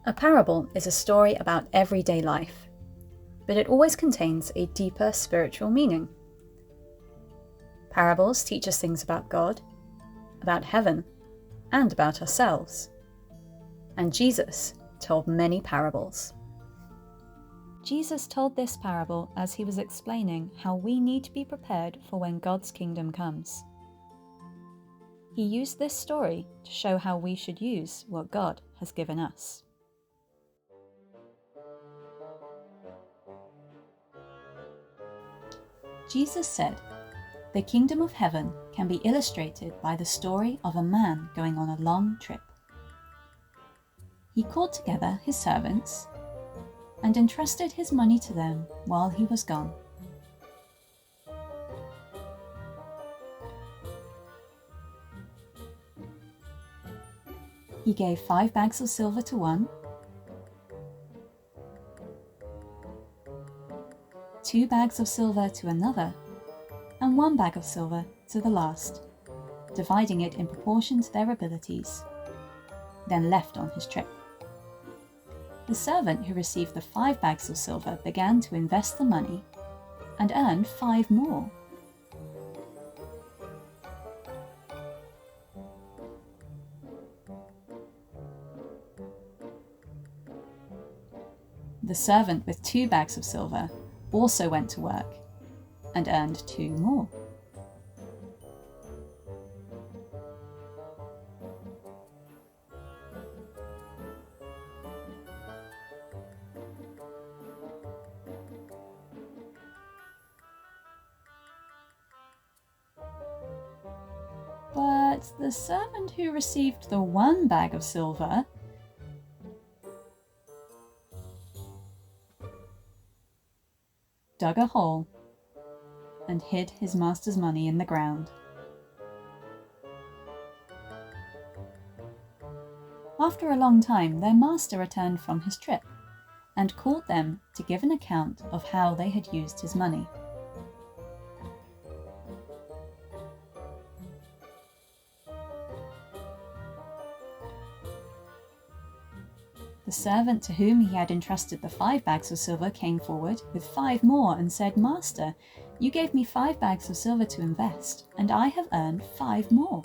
A parable is a story about everyday life, but it always contains a deeper spiritual meaning. Parables teach us things about God, about heaven, and about ourselves. And Jesus told many parables. Jesus told this parable as he was explaining how we need to be prepared for when God's kingdom comes. He used this story to show how we should use what God has given us. Jesus said, "The kingdom of heaven can be illustrated by the story of a man going on a long trip. He called together his servants and entrusted his money to them while he was gone. He gave 5 bags of silver to one, 2 bags of silver to another, and 1 bag of silver to the last, dividing it in proportion to their abilities, then left on his trip. The servant who received the 5 bags of silver began to invest the money and earned 5 more. The servant with 2 bags of silver also went to work and earned 2 more. But the servant who received the 1 bag of silver dug a hole and hid his master's money in the ground. After a long time, their master returned from his trip and called them to give an account of how they had used his money. The servant to whom he had entrusted the 5 bags of silver came forward with 5 more and said, "Master, you gave me 5 bags of silver to invest, and I have earned 5 more."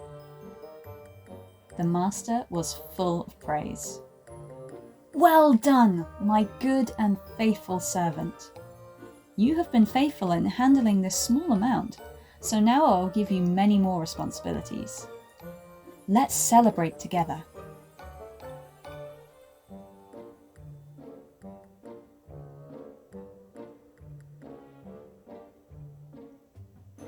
The master was full of praise. "Well done, my good and faithful servant. You have been faithful in handling this small amount, so now I will give you many more responsibilities. Let's celebrate together."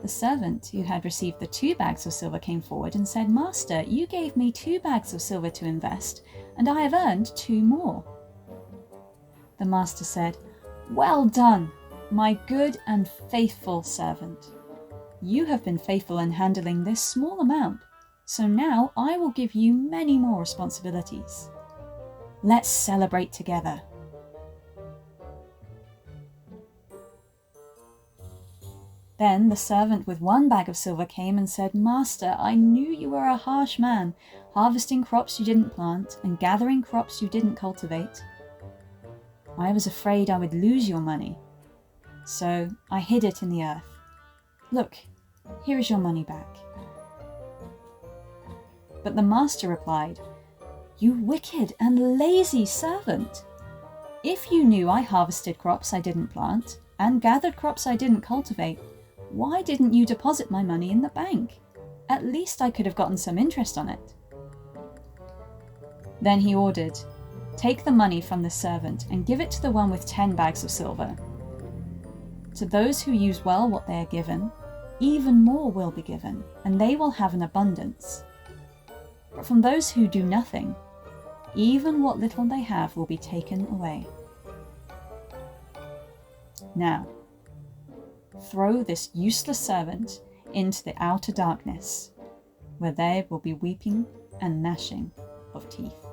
The servant who had received the 2 bags of silver came forward and said, "Master, you gave me 2 bags of silver to invest, and I have earned 2 more." The master said, "Well done, my good and faithful servant. You have been faithful in handling this small amount, so now I will give you many more responsibilities. Let's celebrate together." Then the servant with 1 bag of silver came and said, "Master, I knew you were a harsh man, harvesting crops you didn't plant and gathering crops you didn't cultivate. I was afraid I would lose your money, so I hid it in the earth. Look, here is your money back." But the master replied, "You wicked and lazy servant! If you knew I harvested crops I didn't plant and gathered crops I didn't cultivate, why didn't you deposit my money in the bank? At least I could have gotten some interest on it." Then he ordered, "Take the money from the servant and give it to the one with 10 bags of silver. To those who use well what they are given, even more will be given, and they will have an abundance. But from those who do nothing, even what little they have will be taken away. Now, throw this useless servant into the outer darkness, where there will be weeping and gnashing of teeth."